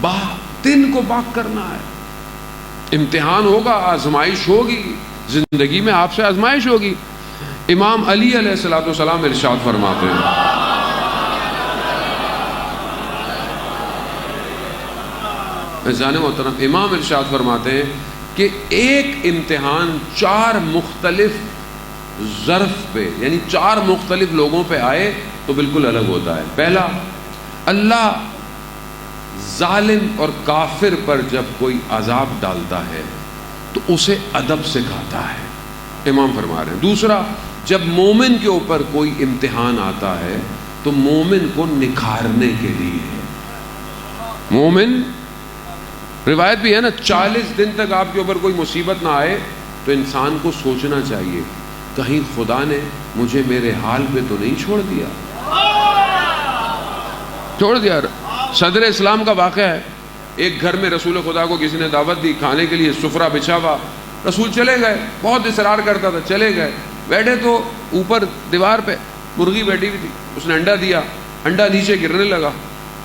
باطن کو پاک کرنا ہے۔ امتحان ہوگا، آزمائش ہوگی، زندگی میں آپ سے آزمائش ہوگی۔ امام علی علیہ السلام ارشاد فرماتے ہیں، عزیزان محترم، امام ارشاد فرماتے ہیں کہ ایک امتحان 4 مختلف ظرف پہ، یعنی 4 مختلف لوگوں پہ آئے تو بالکل الگ ہوتا ہے۔ پہلا، اللہ ظالم اور کافر پر جب کوئی عذاب ڈالتا ہے تو اسے ادب سکھاتا ہے، امام فرما رہے ہیں۔ دوسرا، جب مومن کے اوپر کوئی امتحان آتا ہے تو مومن کو نکھارنے کے لیے، مومن، روایت بھی ہے نا، 40 دن تک آپ کے اوپر کوئی مصیبت نہ آئے تو انسان کو سوچنا چاہیے کہیں خدا نے مجھے میرے حال پہ تو نہیں چھوڑ دیا۔ صدر اسلام کا واقعہ ہے، ایک گھر میں رسول خدا کو کسی نے دعوت دی، کھانے کے لیے سفرہ بچھا ہوا، رسول چلے گئے، بہت اصرار کرتا تھا، چلے گئے، بیٹھے تو اوپر دیوار پہ مرغی بیٹھی ہوئی تھی، اس نے انڈا دیا، انڈا نیچے گرنے لگا،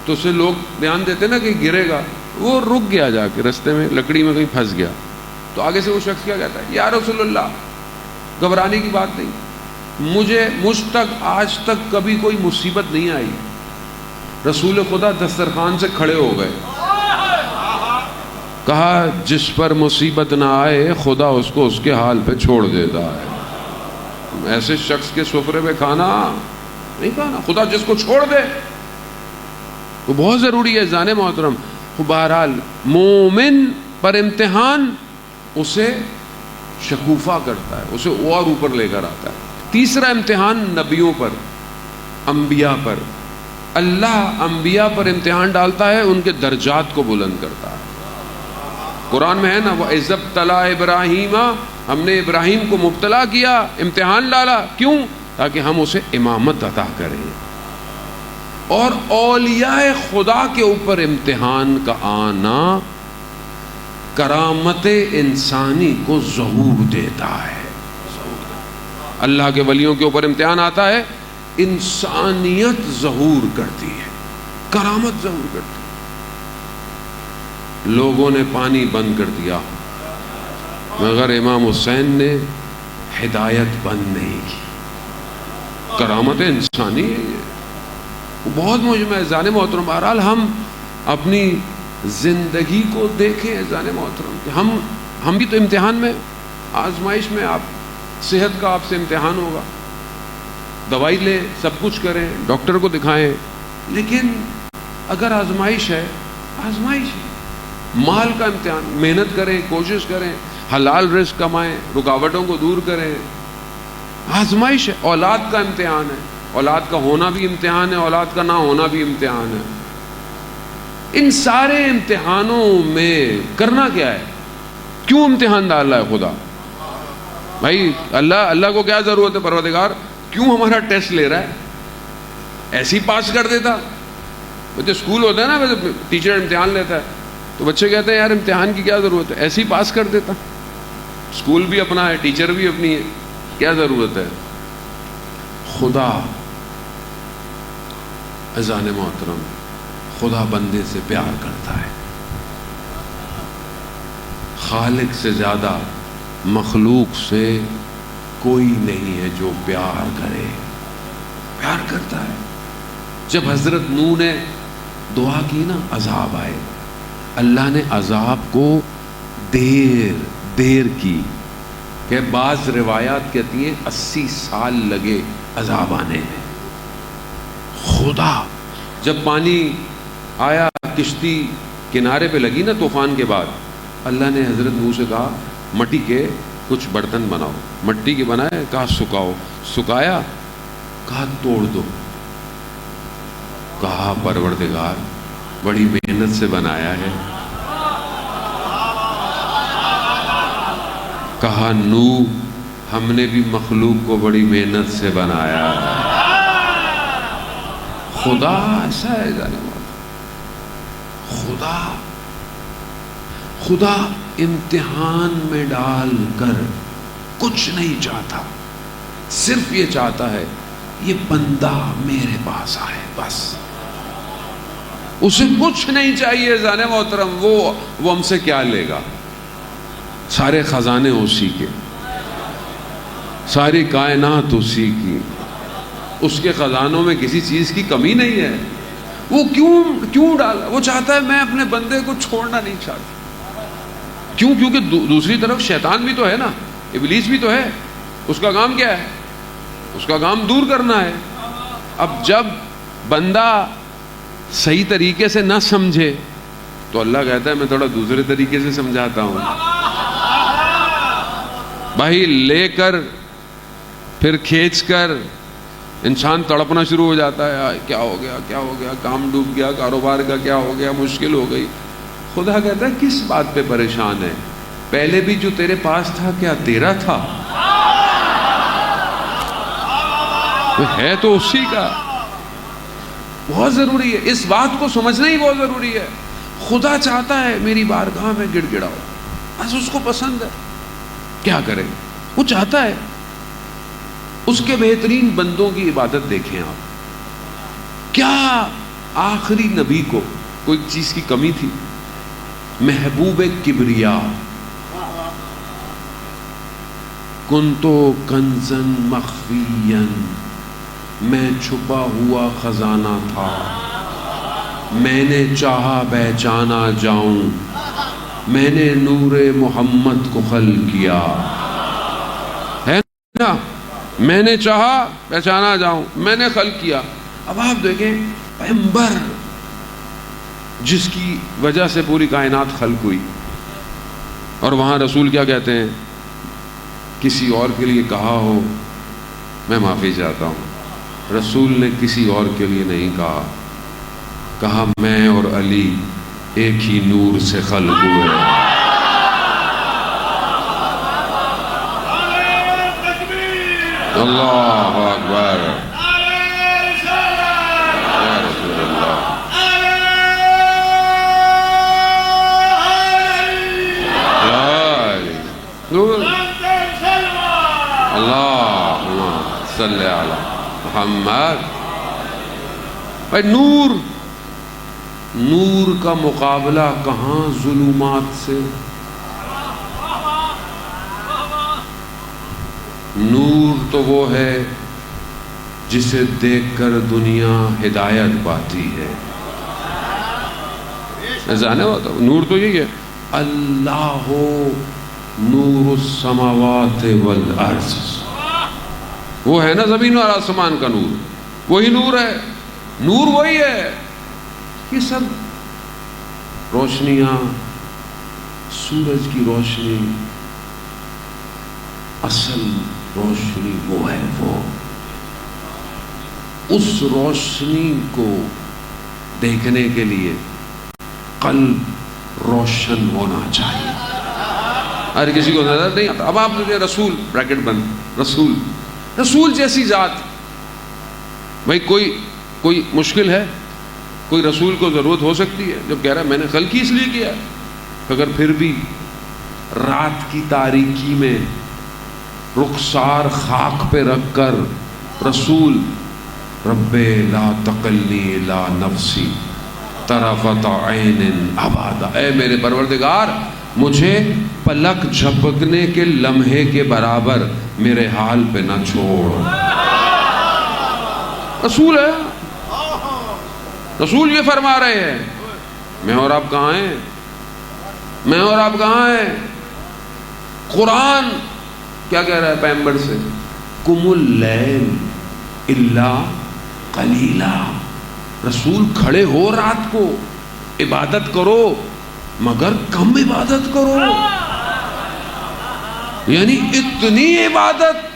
تو اسے لوگ بیان دیتے نا کہ گرے گا، وہ رک گیا، جا کے رستے میں لکڑی میں کہیں پھنس گیا۔ تو آگے سے وہ شخص کیا کہتا ہے، یا رسول اللہ، گھبرانے کی بات نہیں، مجھ تک آج تک کبھی کوئی مصیبت نہیں آئی۔ رسول خدا دسترخوان سے کھڑے ہو گئے، کہا جس پر مصیبت نہ آئے خدا اس کو اس کے حال پہ چھوڑ دیتا ہے۔ ایسے شخص کے سفرے پہ کھانا نہیں کھانا، خدا جس کو چھوڑ دے وہ بہت ضروری ہے۔ جانے محترم، بہرحال مومن پر امتحان اسے شکوفہ کرتا ہے، اسے اور اوپر لے کر آتا ہے۔ تیسرا امتحان نبیوں پر، انبیاء پر، اللہ انبیاء پر امتحان ڈالتا ہے، ان کے درجات کو بلند کرتا ہے۔ قرآن میں ہے نا، وَإِذَ ابْتَلَىٰ إِبْرَاهِيمَ، ہم نے ابراہیم کو مبتلا کیا، امتحان ڈالا، کیوں؟ تاکہ ہم اسے امامت عطا کریں۔ اور اولیاء خدا کے اوپر امتحان کا آنا کرامت انسانی کو ظہور دیتا ہے۔ اللہ کے ولیوں کے اوپر امتحان آتا ہے، انسانیت ظہور کرتی ہے، کرامت ظہور کرتی ہے۔ لوگوں نے پانی بند کر دیا مگر امام حسین نے ہدایت بند نہیں کی، کرامت انسانی ہے یہ، بہت مجمع ہے۔ جان محترم، بہرحال ہم اپنی زندگی کو دیکھیں جان محترم کہ ہم بھی تو امتحان میں، آزمائش میں، آپ صحت کا آپ سے امتحان ہوگا، دوائی لیں، سب کچھ کریں، ڈاکٹر کو دکھائیں، لیکن اگر آزمائش ہے، آزمائش ہے، مال کا امتحان، محنت کریں، کوشش کریں، حلال رزق کمائیں، رکاوٹوں کو دور کریں، آزمائش ہے۔ اولاد کا امتحان ہے، اولاد کا ہونا بھی امتحان ہے، اولاد کا نہ ہونا بھی امتحان ہے۔ ان سارے امتحانوں میں کرنا کیا ہے؟ کیوں امتحان ڈال رہا ہے خدا؟ بھائی اللہ کو کیا ضرورت ہے؟ پروردگار کیوں ہمارا ٹیسٹ لے رہا ہے؟ ایسے ہی پاس کر دیتا۔ بچے اسکول ہوتا ہے نا، ٹیچر امتحان لیتا ہے تو بچے کہتے ہیں یار امتحان کی کیا ضرورت ہے، ایسے ہی پاس کر دیتا۔ اسکول بھی اپنا ہے، ٹیچر بھی اپنی ہے، کیا ضرورت ہے؟ خدا، اذان محترم، خدا بندے سے پیار کرتا ہے۔ خالق سے زیادہ مخلوق سے کوئی نہیں ہے جو پیار کرے، پیار کرتا ہے۔ جب حضرت نوح نے دعا کی نا، عذاب آئے، اللہ نے عذاب کو دیر کی، کہ بعض روایات کہتی ہیں 80 سال لگے عذاب آنے میں۔ خدا جب پانی آیا، کشتی کنارے پہ لگی نا طوفان کے بعد، اللہ نے حضرت نوح سے کہا مٹی کے کچھ برتن بناؤ، مٹی کے بنائے، کہا سکھاؤ، سکھایا، کہا توڑ دو، کہا پروردگار بڑی محنت سے بنایا ہے، کہا نوح ہم نے بھی مخلوق کو بڑی محنت سے بنایا ہے۔ خدا ایسا ہے ظالم، خدا امتحان میں ڈال کر کچھ نہیں چاہتا، صرف یہ چاہتا ہے یہ بندہ میرے پاس آئے، بس اسے کچھ نہیں چاہیے زانے محترم، وہ ہم سے کیا لے گا؟ سارے خزانے اسی کے، ساری کائنات اسی کی، اس کے خزانوں میں کسی چیز کی کمی نہیں ہے۔ وہ کیوں ڈالا؟ وہ چاہتا ہے میں اپنے بندے کو چھوڑنا نہیں چاہتا۔ کیوں؟ کیونکہ دوسری طرف شیطان بھی تو ہے نا، ابلیس بھی تو ہے۔ اس کا کام کیا ہے؟ اس کا کام دور کرنا ہے۔ اب جب بندہ صحیح طریقے سے نہ سمجھے تو اللہ کہتا ہے میں تھوڑا دوسرے طریقے سے سمجھاتا ہوں۔ بھائی لے کر پھر کھینچ کر انسان تڑپنا شروع ہو جاتا ہے، کیا ہو گیا، کیا ہو گیا، کام ڈوب گیا، کاروبار کا کیا ہو گیا، مشکل ہو گئی۔ خدا کہتا ہے کس بات پہ پریشان ہے؟ پہلے بھی جو تیرے پاس تھا کیا تیرا تھا؟ ہے تو اسی کا۔ بہت ضروری ہے، اس بات کو سمجھنا ہی بہت ضروری ہے۔ خدا چاہتا ہے میری بارگاہ میں گڑ گڑاؤ، بس اس کو پسند ہے۔ کیا کرے؟ وہ چاہتا ہے۔ اس کے بہترین بندوں کی عبادت دیکھیں آپ۔ کیا آخری نبی کو کوئی چیز کی کمی تھی؟ محبوب کبریا، کنتو کنزن مخفیا، میں چھپا ہوا خزانہ تھا، میں نے چاہا پہچانا جاؤں، میں نے نور محمد کو خلق کیا، ہے نا؟ میں نے چاہا پہچانا جاؤں، میں نے خلق کیا۔ اب آپ دیکھیں پیغمبر جس کی وجہ سے پوری کائنات خلق ہوئی، اور وہاں رسول کیا کہتے ہیں؟ کسی اور کے لیے کہا ہو میں معافی چاہتا ہوں، رسول نے کسی اور کے لیے نہیں کہا، کہا میں اور علی ایک ہی نور سے خلق ہوئے۔ اللہ اکبر، یا رسول اللہ، اللہم صلی علی محمد۔ بھائی نور کا مقابلہ کہاں ظلمات سے؟ نور تو وہ ہے جسے دیکھ کر دنیا ہدایت پاتی ہے۔ جانے ہوتا نور تو یہی ہے، اللہ نور السماوات والارض، وہ ہے نا زمین اور آسمان کا نور، وہی نور ہے، نور وہی ہے۔ یہ سب روشنیاں، سورج کی روشنی، اصل روشنی وہ ہے، وہ اس روشنی کو دیکھنے کے لیے قلب روشن ہونا چاہیے۔ ہر کسی کو نظر نہیں آتا۔ اب آپ دیکھیں رسول بریکٹ بند، رسول جیسی ذات، بھائی کوئی مشکل ہے؟ کوئی رسول کو ضرورت ہو سکتی ہے جب کہہ رہا ہے میں نے خلق ہی اس لیے کیا؟ اگر پھر بھی رات کی تاریکی میں رخسار خاک پہ رکھ کر رسول رب لا تقلنی لا نفسی طرفت عین ابدا، اے میرے پروردگار مجھے پلک جھپکنے کے لمحے کے برابر میرے حال پہ نہ چھوڑ۔ رسول ہے، رسول یہ فرما رہے ہیں، میں اور آپ کہاں ہیں؟ میں اور آپ کہاں ہیں؟ قرآن کیا کہہ رہا ہے پیغمبر سے؟ قم اللیل الا قلیلا، رسول کھڑے ہو رات کو، عبادت کرو مگر کم عبادت کرو۔ یعنی اتنی عبادت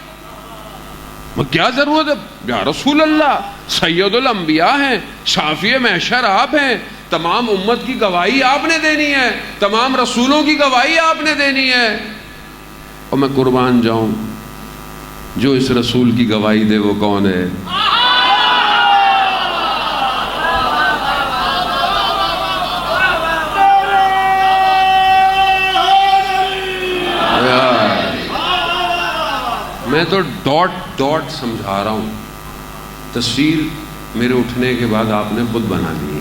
کیا ضرورت ہے؟ یا رسول اللہ سید الانبیاء ہیں، شافی محشر آپ ہیں، تمام امت کی گواہی آپ نے دینی ہے، تمام رسولوں کی گواہی آپ نے دینی ہے، اور میں قربان جاؤں جو اس رسول کی گواہی دے وہ کون ہے؟ میں تو ڈاٹ سمجھا رہا ہوں، تصویر میرے اٹھنے کے بعد آپ نے خود بنا لی۔